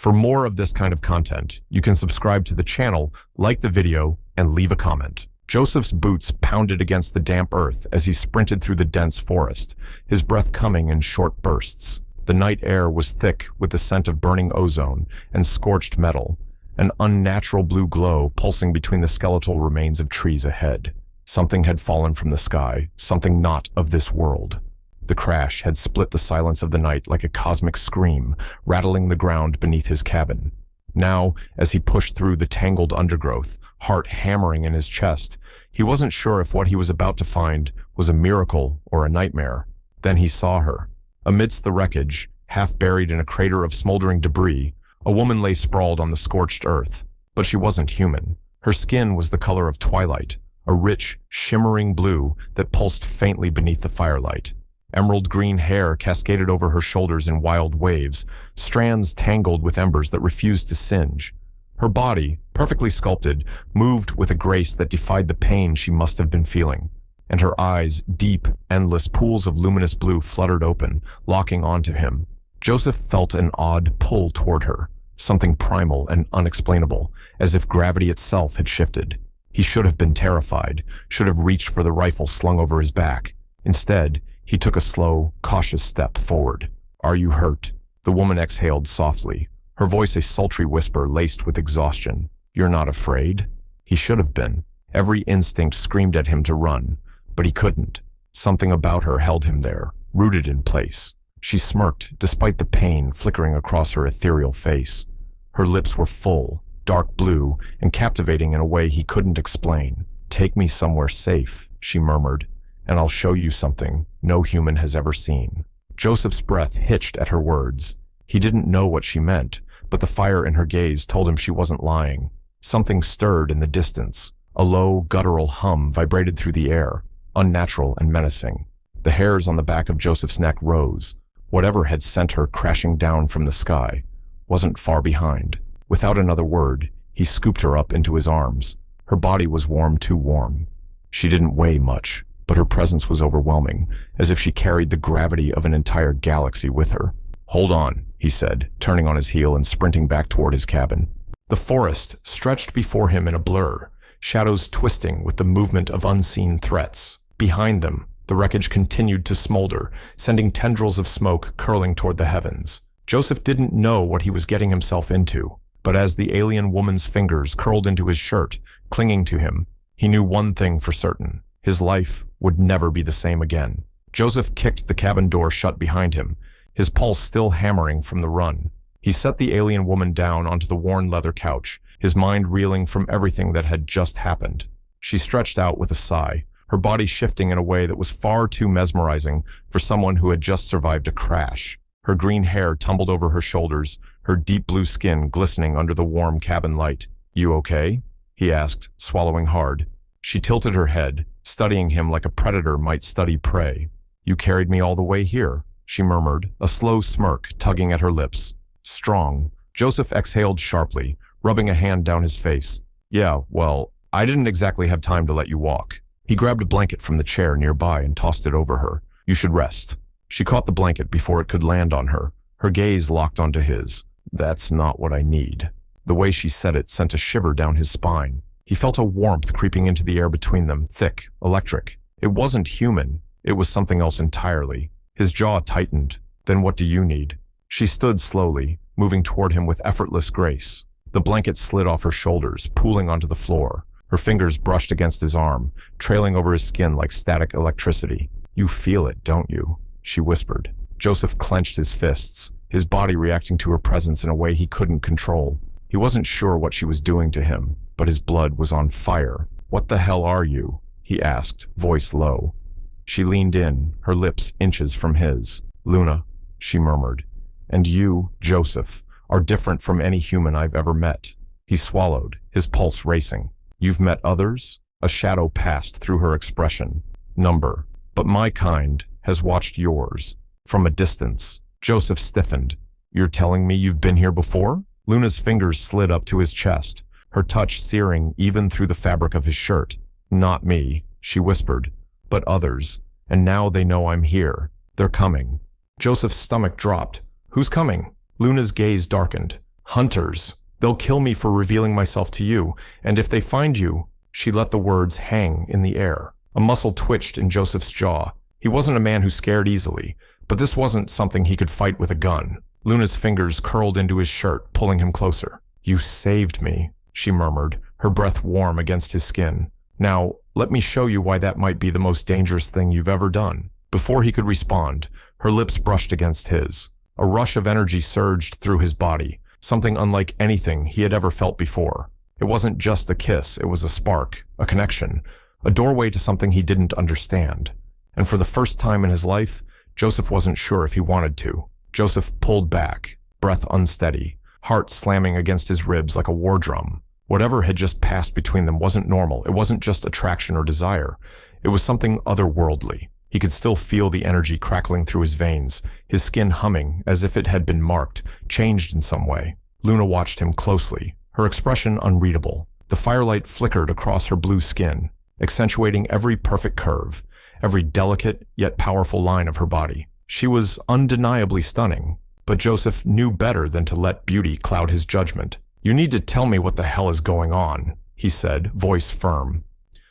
For more of this kind of content, you can subscribe to the channel, like the video, and leave a comment. Joseph's boots pounded against the damp earth as he sprinted through the dense forest, his breath coming in short bursts. The night air was thick with the scent of burning ozone and scorched metal, an unnatural blue glow pulsing between the skeletal remains of trees ahead. Something had fallen from the sky, something not of this world. The crash had split the silence of the night like a cosmic scream, rattling the ground beneath his cabin. Now, as he pushed through the tangled undergrowth, heart hammering in his chest, he wasn't sure if what he was about to find was a miracle or a nightmare. Then he saw her. Amidst the wreckage, half buried in a crater of smoldering debris, a woman lay sprawled on the scorched earth. But she wasn't human. Her skin was the color of twilight, a rich, shimmering blue that pulsed faintly beneath the firelight. Emerald green hair cascaded over her shoulders in wild waves, strands tangled with embers that refused to singe. Her body, perfectly sculpted, moved with a grace that defied the pain she must have been feeling. And her eyes, deep, endless pools of luminous blue, fluttered open, locking onto him. Joseph felt an odd pull toward her, something primal and unexplainable, as if gravity itself had shifted. He should have been terrified, should have reached for the rifle slung over his back. Instead, he took a slow, cautious step forward. "Are you hurt?" The woman exhaled softly, her voice a sultry whisper laced with exhaustion. "You're not afraid?" He should have been. Every instinct screamed at him to run, but he couldn't. Something about her held him there, rooted in place. She smirked, despite the pain flickering across her ethereal face. Her lips were full, dark blue, and captivating in a way he couldn't explain. "Take me somewhere safe," she murmured, "and I'll show you something no human has ever seen." Joseph's breath hitched at her words. He didn't know what she meant, but the fire in her gaze told him she wasn't lying. Something stirred in the distance. A low, guttural hum vibrated through the air, unnatural and menacing. The hairs on the back of Joseph's neck rose. Whatever had sent her crashing down from the sky wasn't far behind. Without another word, he scooped her up into his arms. Her body was warm, too warm. She didn't weigh much, but her presence was overwhelming, as if she carried the gravity of an entire galaxy with her. "Hold on," he said, turning on his heel and sprinting back toward his cabin. The forest stretched before him in a blur, shadows twisting with the movement of unseen threats. Behind them, the wreckage continued to smolder, sending tendrils of smoke curling toward the heavens. Joseph didn't know what he was getting himself into, but as the alien woman's fingers curled into his shirt, clinging to him, he knew one thing for certain. His life would never be the same again. Joseph kicked the cabin door shut behind him, his pulse still hammering from the run. He set the alien woman down onto the worn leather couch, his mind reeling from everything that had just happened. She stretched out with a sigh, her body shifting in a way that was far too mesmerizing for someone who had just survived a crash. Her green hair tumbled over her shoulders, her deep blue skin glistening under the warm cabin light. "You okay?" he asked, swallowing hard. She tilted her head, studying him like a predator might study prey. "You carried me all the way here," she murmured, a slow smirk tugging at her lips. "Strong." Joseph exhaled sharply, rubbing a hand down his face. "Yeah, well, I didn't exactly have time to let you walk." He grabbed a blanket from the chair nearby and tossed it over her. "You should rest." She caught the blanket before it could land on her, her gaze locked onto his. "That's not what I need." The way she said it sent a shiver down his spine. He felt a warmth creeping into the air between them, thick, electric. It wasn't human. It was something else entirely. His jaw tightened. "Then what do you need?" She stood slowly, moving toward him with effortless grace. The blanket slid off her shoulders, pooling onto the floor. Her fingers brushed against his arm, trailing over his skin like static electricity. "You feel it, don't you?" she whispered. Joseph clenched his fists, his body reacting to her presence in a way he couldn't control. He wasn't sure what she was doing to him, but his blood was on fire. "What the hell are you?" he asked, voice low. She leaned in, her lips inches from his. "Luna," she murmured. "And you, Joseph, are different from any human I've ever met." He swallowed, his pulse racing. "You've met others?" A shadow passed through her expression. "Number. But my kind has watched yours. From a distance." Joseph stiffened. "You're telling me you've been here before?" Luna's fingers slid up to his chest, her touch searing even through the fabric of his shirt. "Not me," she whispered, "but others. And now they know I'm here. They're coming." Joseph's stomach dropped. "Who's coming?" Luna's gaze darkened. Hunters. They'll kill me for revealing myself to you, and if they find you—" She let the words hang in the air. A muscle twitched in Joseph's jaw. He wasn't a man who scared easily, but this wasn't something he could fight with a gun. Luna's fingers curled into his shirt, pulling him closer. "You saved me," she murmured, her breath warm against his skin. "Now, let me show you why that might be the most dangerous thing you've ever done." Before he could respond, her lips brushed against his. A rush of energy surged through his body, something unlike anything he had ever felt before. It wasn't just a kiss, it was a spark, a connection, a doorway to something he didn't understand. And for the first time in his life, Joseph wasn't sure if he wanted to. Joseph pulled back, breath unsteady, heart slamming against his ribs like a war drum. Whatever had just passed between them wasn't normal. It wasn't just attraction or desire. It was something otherworldly. He could still feel the energy crackling through his veins, his skin humming as if it had been marked, changed in some way. Luna watched him closely, her expression unreadable. The firelight flickered across her blue skin, accentuating every perfect curve, every delicate yet powerful line of her body. She was undeniably stunning, but Joseph knew better than to let beauty cloud his judgment. "You need to tell me what the hell is going on," he said, voice firm.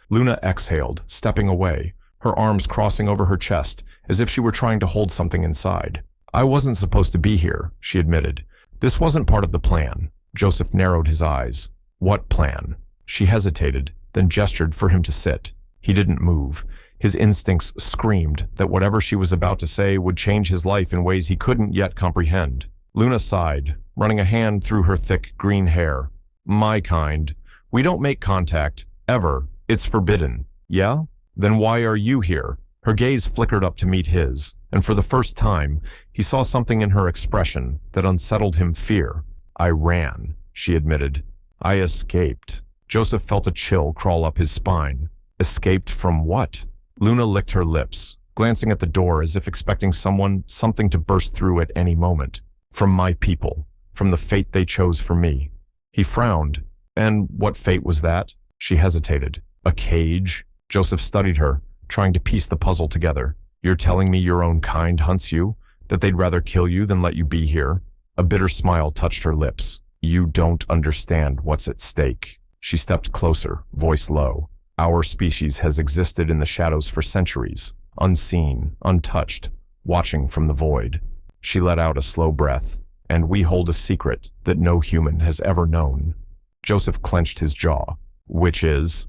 Luna exhaled, stepping away, her arms crossing over her chest as if she were trying to hold something inside. "I wasn't supposed to be here," she admitted. "This wasn't part of the plan." Joseph narrowed his eyes. "What plan?" She hesitated, then gestured for him to sit. He didn't move. His instincts screamed that whatever she was about to say would change his life in ways he couldn't yet comprehend. Luna sighed, running a hand through her thick green hair. "My kind. We don't make contact, ever. It's forbidden." "Yeah? Then why are you here?" Her gaze flickered up to meet his, and for the first time, he saw something in her expression that unsettled him: fear. "I ran," she admitted. "I escaped." Joseph felt a chill crawl up his spine. Escaped from what? Luna licked her lips, glancing at the door as if expecting something to burst through at any moment. "From my people, from the fate they chose for me." He frowned. "And what fate was that?" She hesitated. "A cage?" Joseph studied her, trying to piece the puzzle together. "You're telling me your own kind hunts you? That they'd rather kill you than let you be here?" A bitter smile touched her lips. "You don't understand what's at stake." She stepped closer, voice low. "Our species has existed in the shadows for centuries, unseen, untouched, watching from the void." She let out a slow breath. "And we hold a secret that no human has ever known." Joseph clenched his jaw. "Which is?"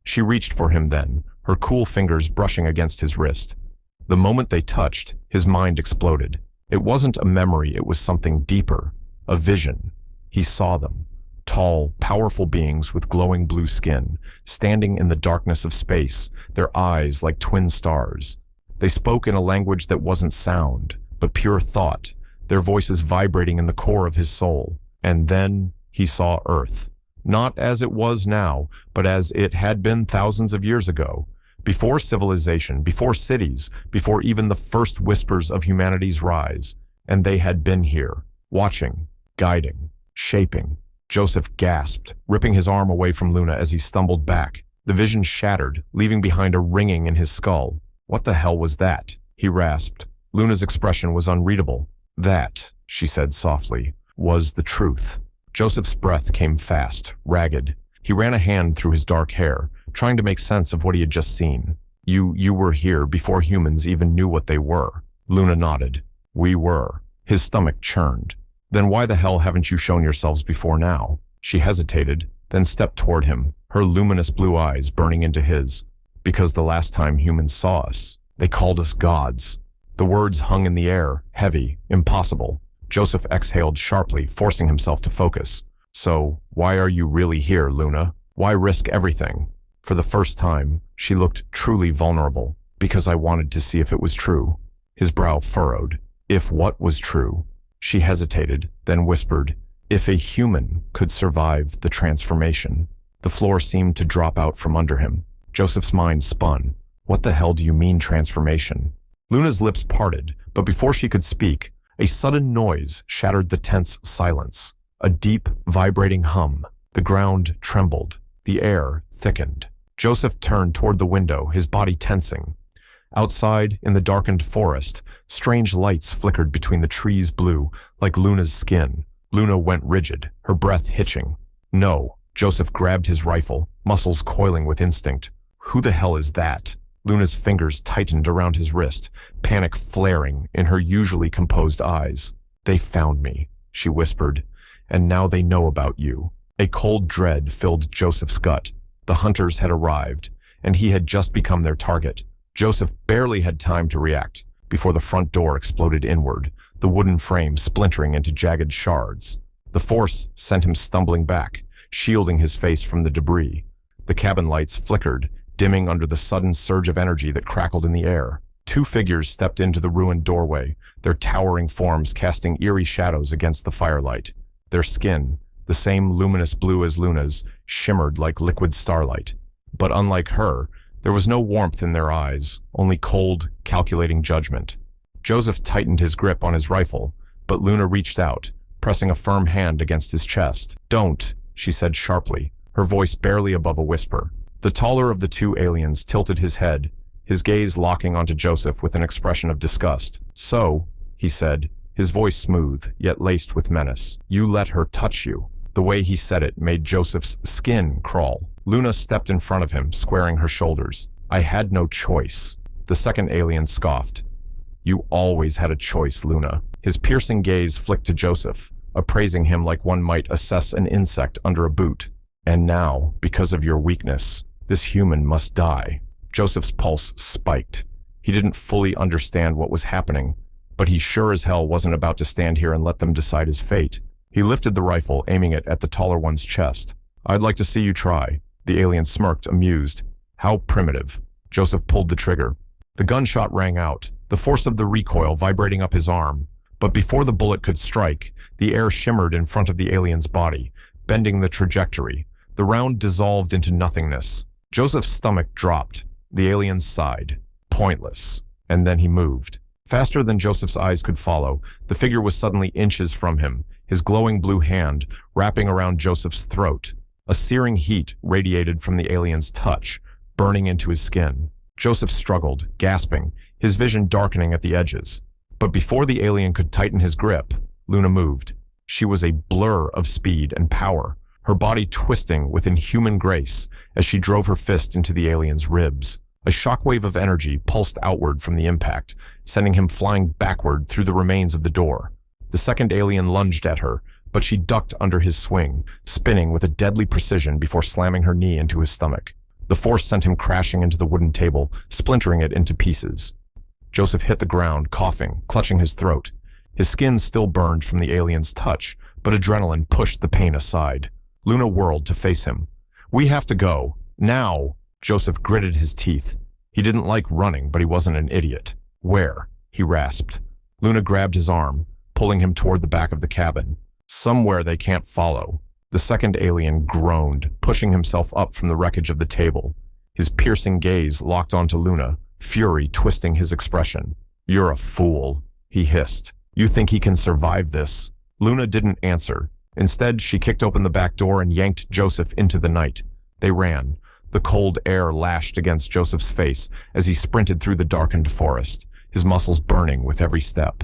She reached for him then, her cool fingers brushing against his wrist. The moment they touched, his mind exploded. It wasn't a memory, it was something deeper, a vision. He saw them. Tall, powerful beings with glowing blue skin, standing in the darkness of space, their eyes like twin stars. They spoke in a language that wasn't sound, but pure thought, their voices vibrating in the core of his soul. And then he saw Earth. Not as it was now, but as it had been thousands of years ago. Before civilization, before cities, before even the first whispers of humanity's rise. And they had been here, watching, guiding, shaping. Joseph gasped, ripping his arm away from Luna as he stumbled back. The vision shattered, leaving behind a ringing in his skull. "What the hell was that?" he rasped. Luna's expression was unreadable. "That," she said softly, "was the truth." Joseph's breath came fast, ragged. He ran a hand through his dark hair, trying to make sense of what he had just seen. You were here before humans even knew what they were." Luna nodded. "We were." His stomach churned. "Then why the hell haven't you shown yourselves before now?" She hesitated, then stepped toward him, her luminous blue eyes burning into his. "Because the last time humans saw us, they called us gods." The words hung in the air, heavy, impossible. Joseph exhaled sharply, forcing himself to focus. "So, why are you really here, Luna? Why risk everything?" For the first time, she looked truly vulnerable. "Because I wanted to see if it was true." His brow furrowed. "If what was true?" She hesitated, then whispered, "If a human could survive the transformation." The floor seemed to drop out from under him. Joseph's mind spun. "What the hell do you mean, transformation?" Luna's lips parted, but before she could speak, a sudden noise shattered the tense silence. A deep, vibrating hum. The ground trembled. The air thickened. Joseph turned toward the window, his body tensing. Outside, in the darkened forest, strange lights flickered between the trees blue, like Luna's skin. Luna went rigid, her breath hitching. No. Joseph grabbed his rifle, muscles coiling with instinct. Who the hell is that? Luna's fingers tightened around his wrist, panic flaring in her usually composed eyes. They found me, she whispered, and now they know about you. A cold dread filled Joseph's gut. The hunters had arrived, and he had just become their target. Joseph barely had time to react before the front door exploded inward, the wooden frame splintering into jagged shards. The force sent him stumbling back, shielding his face from the debris. The cabin lights flickered, dimming under the sudden surge of energy that crackled in the air. Two figures stepped into the ruined doorway, their towering forms casting eerie shadows against the firelight. Their skin, the same luminous blue as Luna's, shimmered like liquid starlight. But unlike her, there was no warmth in their eyes, only cold, calculating judgment. Joseph tightened his grip on his rifle, but Luna reached out, pressing a firm hand against his chest. "Don't," she said sharply, her voice barely above a whisper. The taller of the two aliens tilted his head, his gaze locking onto Joseph with an expression of disgust. "So," he said, his voice smooth, yet laced with menace, "you let her touch you." The way he said it made Joseph's skin crawl. Luna stepped in front of him, squaring her shoulders. "I had no choice." The second alien scoffed. "You always had a choice, Luna." His piercing gaze flicked to Joseph, appraising him like one might assess an insect under a boot. "And now, because of your weakness, this human must die." Joseph's pulse spiked. He didn't fully understand what was happening, but he sure as hell wasn't about to stand here and let them decide his fate. He lifted the rifle, aiming it at the taller one's chest. "I'd like to see you try." The alien smirked, amused. "How primitive." Joseph pulled the trigger. The gunshot rang out, the force of the recoil vibrating up his arm. But before the bullet could strike, the air shimmered in front of the alien's body, bending the trajectory. The round dissolved into nothingness. Joseph's stomach dropped. The alien sighed. Pointless. And then he moved. Faster than Joseph's eyes could follow, the figure was suddenly inches from him, his glowing blue hand wrapping around Joseph's throat. A searing heat radiated from the alien's touch, burning into his skin. Joseph struggled, gasping, his vision darkening at the edges. But before the alien could tighten his grip, Luna moved. She was a blur of speed and power, her body twisting with inhuman grace as she drove her fist into the alien's ribs. A shockwave of energy pulsed outward from the impact, sending him flying backward through the remains of the door. The second alien lunged at her, but she ducked under his swing, spinning with a deadly precision before slamming her knee into his stomach. The force sent him crashing into the wooden table, splintering it into pieces. Joseph hit the ground, coughing, clutching his throat. His skin still burned from the alien's touch, but adrenaline pushed the pain aside. Luna whirled to face him. "We have to go. Now!" Joseph gritted his teeth. He didn't like running, but he wasn't an idiot. "Where?" he rasped. Luna grabbed his arm, pulling him toward the back of the cabin. "Somewhere they can't follow." The second alien groaned, pushing himself up from the wreckage of the table. His piercing gaze locked onto Luna, fury twisting his expression. "You're a fool," he hissed. "You think he can survive this?" Luna didn't answer. Instead, she kicked open the back door and yanked Joseph into the night. They ran. The cold air lashed against Joseph's face as he sprinted through the darkened forest, his muscles burning with every step.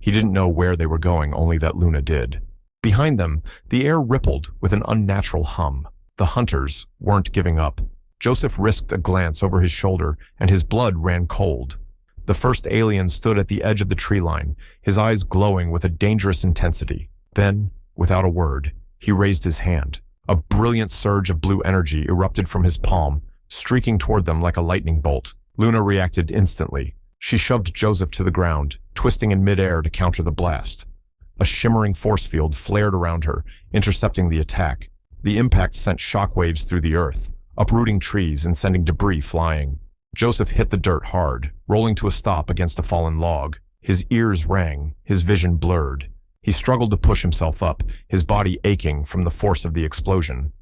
He didn't know where they were going, only that Luna did. Behind them, the air rippled with an unnatural hum. The hunters weren't giving up. Joseph risked a glance over his shoulder, and his blood ran cold. The first alien stood at the edge of the tree line, his eyes glowing with a dangerous intensity. Then, without a word, he raised his hand. A brilliant surge of blue energy erupted from his palm, streaking toward them like a lightning bolt. Luna reacted instantly. She shoved Joseph to the ground, twisting in midair to counter the blast. A shimmering force field flared around her, intercepting the attack. The impact sent shockwaves through the earth, uprooting trees and sending debris flying. Joseph hit the dirt hard, rolling to a stop against a fallen log. His ears rang, his vision blurred. He struggled to push himself up, his body aching from the force of the explosion.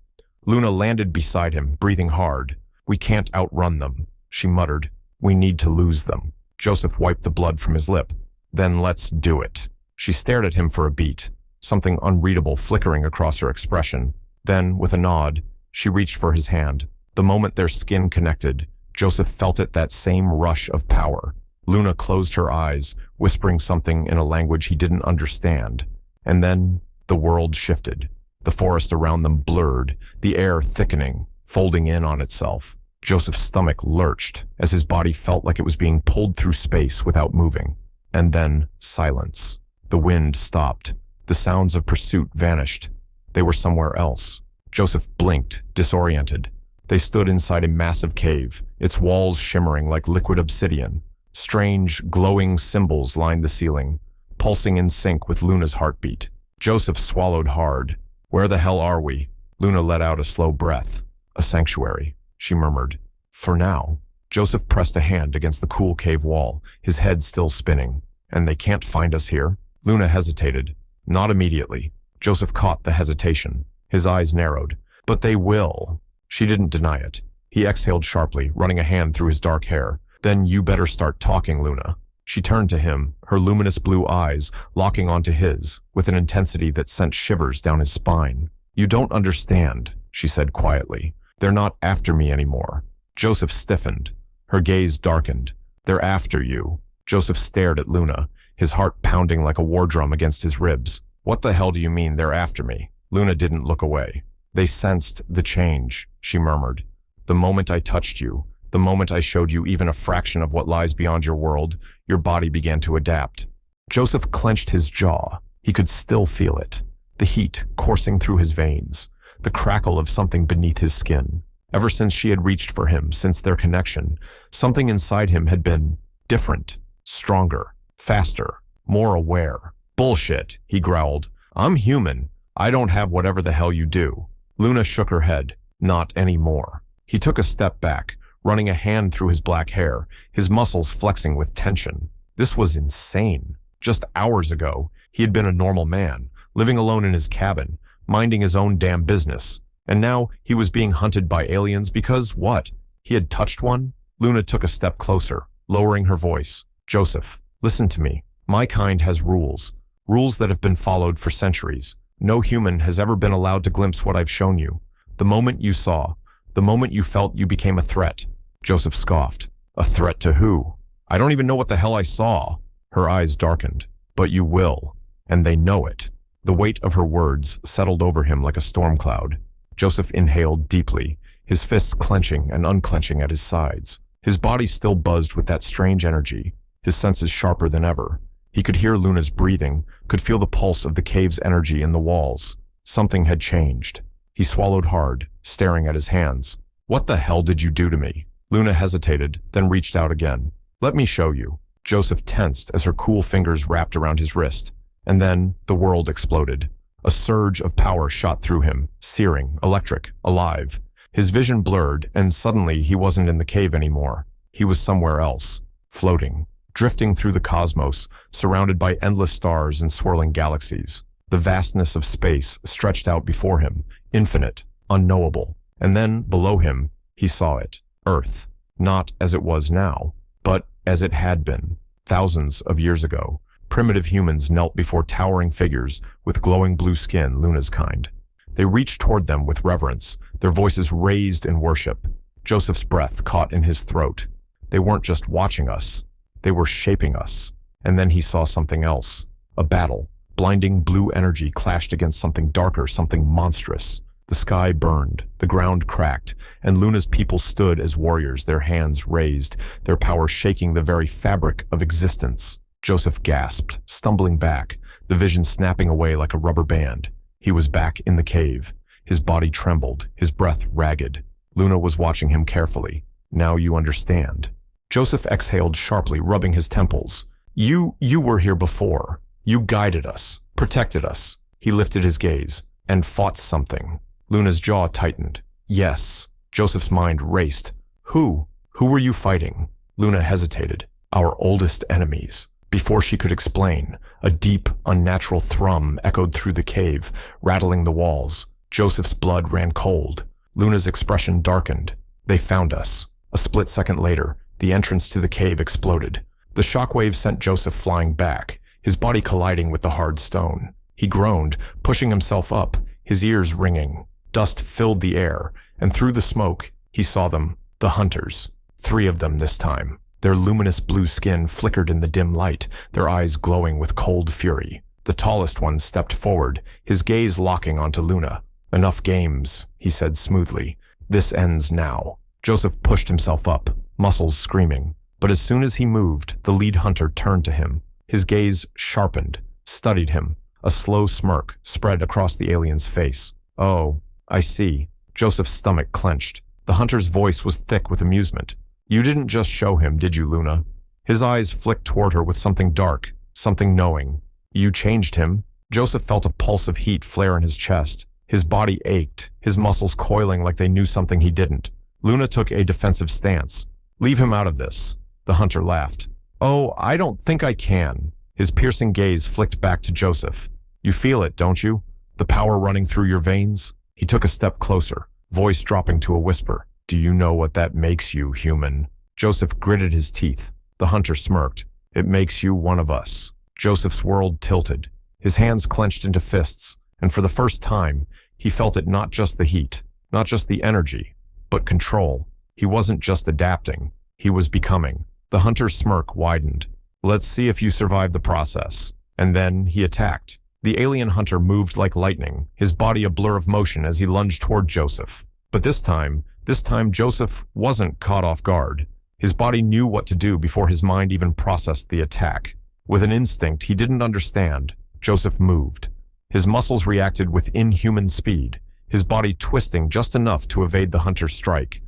Luna landed beside him, breathing hard. "We can't outrun them," she muttered. "We need to lose them." Joseph wiped the blood from his lip. "Then let's do it." She stared at him for a beat, something unreadable flickering across her expression. Then, with a nod, she reached for his hand. The moment their skin connected, Joseph felt it that same rush of power. Luna closed her eyes, whispering something in a language he didn't understand. And then The world shifted. The forest around them blurred, the air thickening, folding in on itself. Joseph's stomach lurched as his body felt like it was being pulled through space without moving. And then silence. The wind stopped. The sounds of pursuit vanished. They were somewhere else. Joseph blinked, disoriented. They stood inside a massive cave, its walls shimmering like liquid obsidian. Strange, glowing symbols lined the ceiling, pulsing in sync with Luna's heartbeat. Joseph swallowed hard. "Where the hell are we?" Luna let out a slow breath. "A sanctuary," she murmured. "For now." Joseph pressed a hand against the cool cave wall, his head still spinning. "And they can't find us here?" Luna hesitated. "Not immediately." Joseph caught the hesitation. His eyes narrowed. "But they will." She didn't deny it. He exhaled sharply, running a hand through his dark hair. "Then you better start talking, Luna." She turned to him, her luminous blue eyes locking onto his, with an intensity that sent shivers down his spine. "You don't understand," she said quietly. "They're not after me anymore." Joseph stiffened. Her gaze darkened. "They're after you." Joseph stared at Luna, his heart pounding like a war drum against his ribs. "What the hell do you mean they're after me?" Luna didn't look away. "They sensed the change," she murmured. "The moment I touched you, the moment I showed you even a fraction of what lies beyond your world, your body began to adapt." Joseph clenched his jaw. He could still feel it. The heat coursing through his veins. The crackle of something beneath his skin. Ever since she had reached for him, since their connection, something inside him had been different, stronger, faster, more aware. "Bullshit," he growled. "I'm human. I don't have whatever the hell you do." Luna shook her head. "Not anymore." He took a step back, running a hand through his black hair, his muscles flexing with tension. This was insane. Just hours ago, he had been a normal man, living alone in his cabin, minding his own damn business. And now he was being hunted by aliens because what? He had touched one? Luna took a step closer, lowering her voice. "Joseph, listen to me. My kind has rules. Rules that have been followed for centuries. No human has ever been allowed to glimpse what I've shown you. The moment you saw, the moment you felt, you became a threat." Joseph scoffed. "A threat to who? I don't even know what the hell I saw." Her eyes darkened. "But you will. And they know it." The weight of her words settled over him like a storm cloud. Joseph inhaled deeply, his fists clenching and unclenching at his sides. His body still buzzed with that strange energy, his senses sharper than ever. He could hear Luna's breathing, could feel the pulse of the cave's energy in the walls. Something had changed. He swallowed hard, staring at his hands. "What the hell did you do to me?" Luna hesitated, then reached out again. "Let me show you." Joseph tensed as her cool fingers wrapped around his wrist. And then the world exploded. A surge of power shot through him, searing, electric, alive. His vision blurred, and suddenly he wasn't in the cave anymore. He was somewhere else, floating, drifting through the cosmos, surrounded by endless stars and swirling galaxies. The vastness of space stretched out before him, infinite, unknowable. And then, below him, he saw it, Earth, not as it was now, but as it had been, thousands of years ago. Primitive humans knelt before towering figures with glowing blue skin, Luna's kind. They reached toward them with reverence, their voices raised in worship. Joseph's breath caught in his throat. They weren't just watching us, they were shaping us. And then he saw something else. A battle. Blinding blue energy clashed against something darker, something monstrous. The sky burned, the ground cracked, and Luna's people stood as warriors, their hands raised, their power shaking the very fabric of existence. Joseph gasped, stumbling back, the vision snapping away like a rubber band. He was back in the cave. His body trembled, his breath ragged. Luna was watching him carefully. "Now you understand." Joseph exhaled sharply, rubbing his temples. You were here before. You guided us, protected us." He lifted his gaze. "And fought something." Luna's jaw tightened. "Yes." Joseph's mind raced. Who? Who were you fighting?" Luna hesitated. "Our oldest enemies." Before she could explain, a deep, unnatural thrum echoed through the cave, rattling the walls. Joseph's blood ran cold. Luna's expression darkened. "They found us." A split second later, the entrance to the cave exploded. The shockwave sent Joseph flying back, his body colliding with the hard stone. He groaned, pushing himself up, his ears ringing. Dust filled the air, and through the smoke, he saw them, the hunters. 3 of them this time. Their luminous blue skin flickered in the dim light, their eyes glowing with cold fury. The tallest one stepped forward, his gaze locking onto Luna. "Enough games," he said smoothly. "This ends now." Joseph pushed himself up, muscles screaming. But as soon as he moved, the lead hunter turned to him. His gaze sharpened, studied him. A slow smirk spread across the alien's face. "Oh, I see." Joseph's stomach clenched. The hunter's voice was thick with amusement. "You didn't just show him, did you, Luna?" His eyes flicked toward her with something dark, something knowing. "You changed him?" Joseph felt a pulse of heat flare in his chest. His body ached, his muscles coiling like they knew something he didn't. Luna took a defensive stance. "Leave him out of this." The hunter laughed. "Oh, I don't think I can." His piercing gaze flicked back to Joseph. "You feel it, don't you? The power running through your veins?" He took a step closer, voice dropping to a whisper. "Do you know what that makes you, human?" Joseph gritted his teeth. The hunter smirked. "It makes you one of us." Joseph's world tilted. His hands clenched into fists, and for the first time, he felt it, not just the heat, not just the energy, but control. He wasn't just adapting, he was becoming. The hunter's smirk widened. "Let's see if you survive the process." And then he attacked. The alien hunter moved like lightning, his body a blur of motion as he lunged toward Joseph. But this time Joseph wasn't caught off guard. His body knew what to do before his mind even processed the attack. With an instinct he didn't understand, Joseph moved. His muscles reacted with inhuman speed, his body twisting just enough to evade the hunter's strike.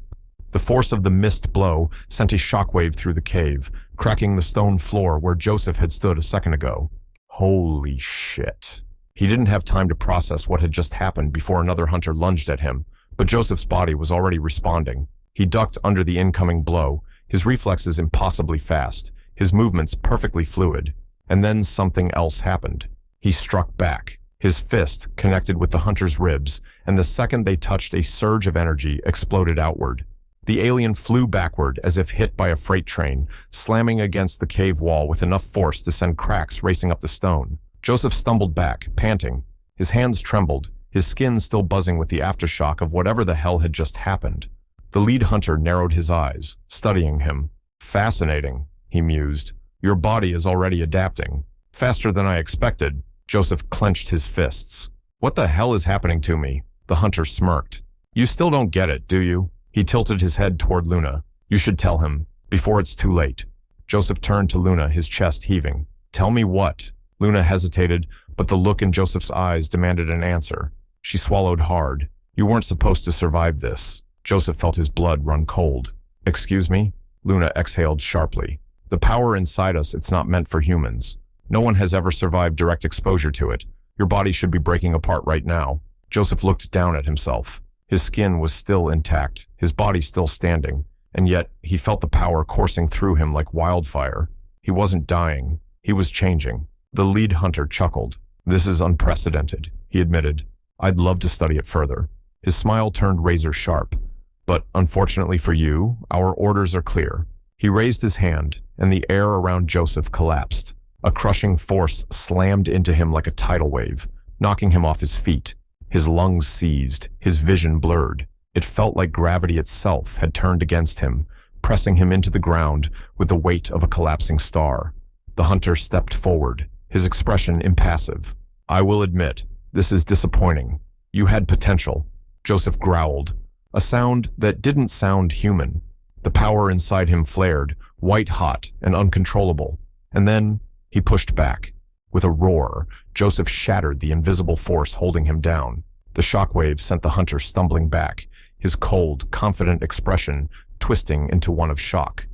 The force of the missed blow sent a shockwave through the cave, cracking the stone floor where Joseph had stood a second ago. Holy shit. He didn't have time to process what had just happened before another hunter lunged at him, but Joseph's body was already responding. He ducked under the incoming blow, his reflexes impossibly fast, his movements perfectly fluid. And then something else happened. He struck back. His fist connected with the hunter's ribs, and the second they touched, a surge of energy exploded outward. The alien flew backward as if hit by a freight train, slamming against the cave wall with enough force to send cracks racing up the stone. Joseph stumbled back, panting. His hands trembled, his skin still buzzing with the aftershock of whatever the hell had just happened. The lead hunter narrowed his eyes, studying him. "Fascinating," he mused. "Your body is already adapting. Faster than I expected." Joseph clenched his fists. "What the hell is happening to me?" The hunter smirked. "You still don't get it, do you?" He tilted his head toward Luna. "You should tell him, before it's too late." Joseph turned to Luna, his chest heaving. "Tell me what?" Luna hesitated, but the look in Joseph's eyes demanded an answer. She swallowed hard. "You weren't supposed to survive this." Joseph felt his blood run cold. "Excuse me?" Luna exhaled sharply. "The power inside us, it's not meant for humans. No one has ever survived direct exposure to it. Your body should be breaking apart right now." Joseph looked down at himself. His skin was still intact, his body still standing, and yet he felt the power coursing through him like wildfire. He wasn't dying, he was changing. The lead hunter chuckled. "This is unprecedented," he admitted. "I'd love to study it further." His smile turned razor sharp. "But unfortunately for you, our orders are clear." He raised his hand, and the air around Joseph collapsed. A crushing force slammed into him like a tidal wave, knocking him off his feet. His lungs seized, his vision blurred. It felt like gravity itself had turned against him, pressing him into the ground with the weight of a collapsing star. The hunter stepped forward, his expression impassive. "I will admit, this is disappointing. You had potential." Joseph growled, a sound that didn't sound human. The power inside him flared, white-hot and uncontrollable. And then he pushed back. With a roar, Joseph shattered the invisible force holding him down. The shockwave sent the hunter stumbling back, his cold, confident expression twisting into one of shock.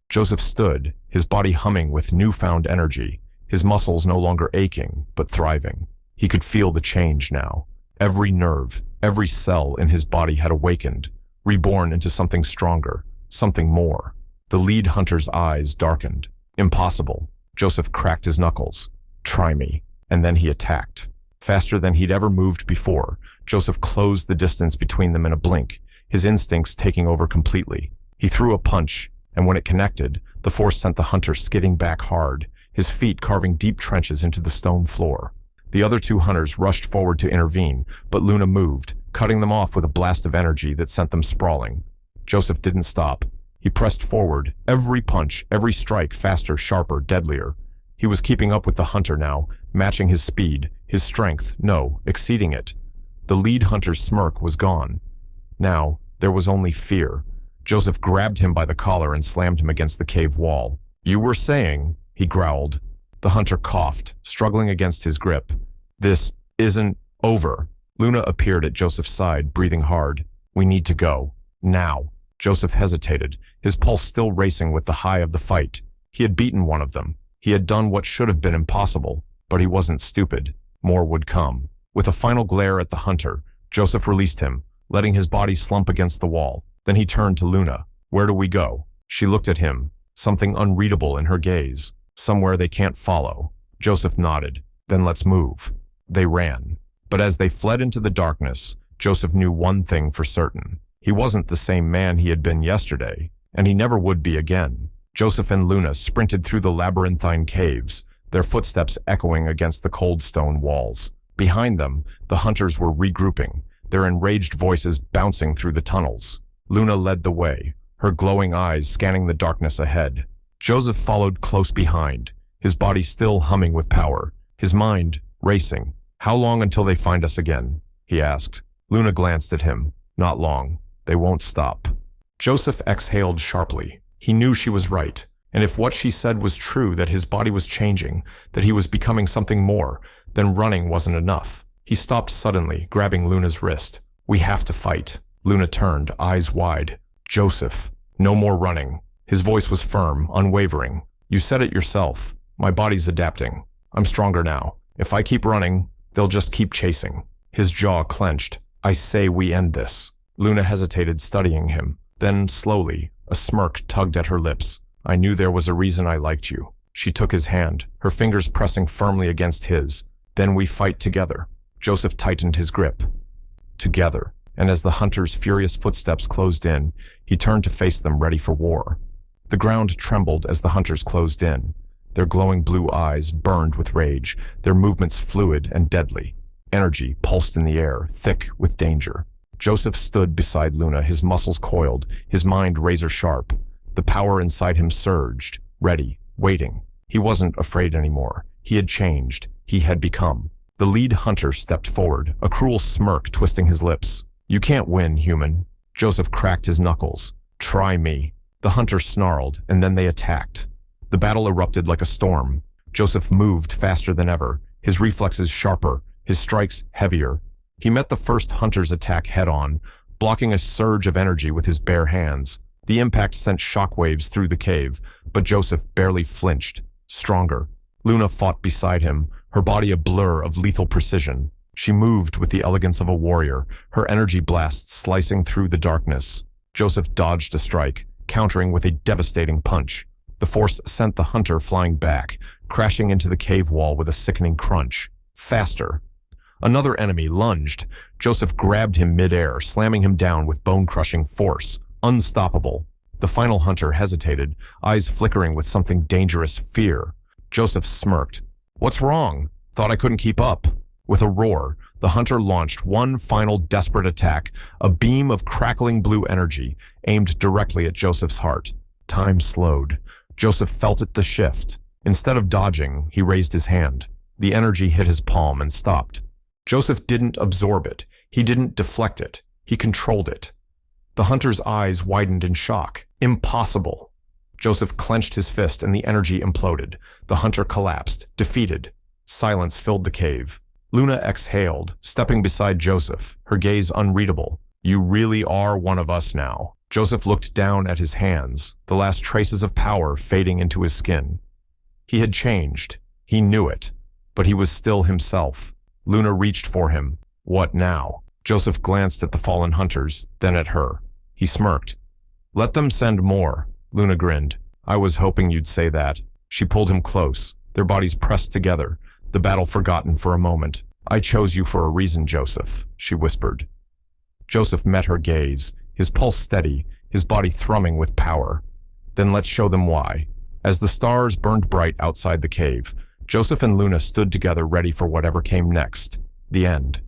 Joseph stood, his body humming with newfound energy, his muscles no longer aching, but thriving. He could feel the change now. Every nerve, every cell in his body had awakened, reborn into something stronger, something more. The lead hunter's eyes darkened. "Impossible." Joseph cracked his knuckles. "Try me." And then he attacked. Faster than he'd ever moved before, Joseph closed the distance between them in a blink, his instincts taking over completely. He threw a punch, and when it connected, the force sent the hunter skidding back hard, his feet carving deep trenches into the stone floor. The other two hunters rushed forward to intervene, but Luna moved, cutting them off with a blast of energy that sent them sprawling. Joseph didn't stop. He pressed forward, every punch, every strike faster, sharper, deadlier. He was keeping up with the hunter now, matching his speed, his strength, no, exceeding it. The lead hunter's smirk was gone. Now, there was only fear. Joseph grabbed him by the collar and slammed him against the cave wall. "You were saying," he growled. The hunter coughed, struggling against his grip. "This isn't over." Luna appeared at Joseph's side, breathing hard. "We need to go. Now." Joseph hesitated, his pulse still racing with the high of the fight. He had beaten one of them. He had done what should have been impossible, but he wasn't stupid. More would come. With a final glare at the hunter, Joseph released him, letting his body slump against the wall. Then he turned to Luna. "Where do we go?" She looked at him, something unreadable in her gaze. "Somewhere they can't follow." Joseph nodded. "Then let's move." They ran. But as they fled into the darkness, Joseph knew one thing for certain. He wasn't the same man he had been yesterday, and he never would be again. Joseph and Luna sprinted through the labyrinthine caves, their footsteps echoing against the cold stone walls. Behind them, the hunters were regrouping, their enraged voices bouncing through the tunnels. Luna led the way, her glowing eyes scanning the darkness ahead. Joseph followed close behind, his body still humming with power, his mind racing. "How long until they find us again?" he asked. Luna glanced at him. "Not long. They won't stop." Joseph exhaled sharply. He knew she was right, and if what she said was true, that his body was changing, that he was becoming something more, then running wasn't enough. He stopped suddenly, grabbing Luna's wrist. "We have to fight." Luna turned, eyes wide. "Joseph, no more running." His voice was firm, unwavering. "You said it yourself. My body's adapting. I'm stronger now. If I keep running, they'll just keep chasing." His jaw clenched. "I say we end this." Luna hesitated, studying him. Then, slowly, a smirk tugged at her lips. "I knew there was a reason I liked you." She took his hand, her fingers pressing firmly against his. "Then we fight together." Joseph tightened his grip. Together. And as the hunter's furious footsteps closed in, he turned to face them, ready for war. The ground trembled as the hunters closed in. Their glowing blue eyes burned with rage, their movements fluid and deadly. Energy pulsed in the air, thick with danger. Joseph stood beside Luna, his muscles coiled, his mind razor-sharp. The power inside him surged, ready, waiting. He wasn't afraid anymore. He had changed. He had become. The lead hunter stepped forward, a cruel smirk twisting his lips. "You can't win, human." Joseph cracked his knuckles. "Try me." The hunter snarled, and then they attacked. The battle erupted like a storm. Joseph moved faster than ever, his reflexes sharper, his strikes heavier. He met the first hunter's attack head-on, blocking a surge of energy with his bare hands. The impact sent shockwaves through the cave, but Joseph barely flinched. Stronger. Luna fought beside him, her body a blur of lethal precision. She moved with the elegance of a warrior, her energy blasts slicing through the darkness. Joseph dodged a strike, countering with a devastating punch. The force sent the hunter flying back, crashing into the cave wall with a sickening crunch. Faster. Another enemy lunged. Joseph grabbed him mid-air, slamming him down with bone-crushing force. Unstoppable. The final hunter hesitated, eyes flickering with something dangerous, fear. Joseph smirked. "What's wrong? Thought I couldn't keep up." With a roar, the hunter launched one final desperate attack, a beam of crackling blue energy, aimed directly at Joseph's heart. Time slowed. Joseph felt it the shift. Instead of dodging, he raised his hand. The energy hit his palm and stopped. Joseph didn't absorb it. He didn't deflect it. He controlled it. The hunter's eyes widened in shock. Impossible. Joseph clenched his fist and the energy imploded. The hunter collapsed, defeated. Silence filled the cave. Luna exhaled, stepping beside Joseph, her gaze unreadable. "You really are one of us now." Joseph looked down at his hands, the last traces of power fading into his skin. He had changed. He knew it. But he was still himself. Luna reached for him. "What now?" Joseph glanced at the fallen hunters, then at her. He smirked. "Let them send more." Luna grinned. "I was hoping you'd say that." She pulled him close, their bodies pressed together, the battle forgotten for a moment. "I chose you for a reason, Joseph," she whispered. Joseph met her gaze, his pulse steady, his body thrumming with power. "Then let's show them why." As the stars burned bright outside the cave, Joseph and Luna stood together, ready for whatever came next. The end.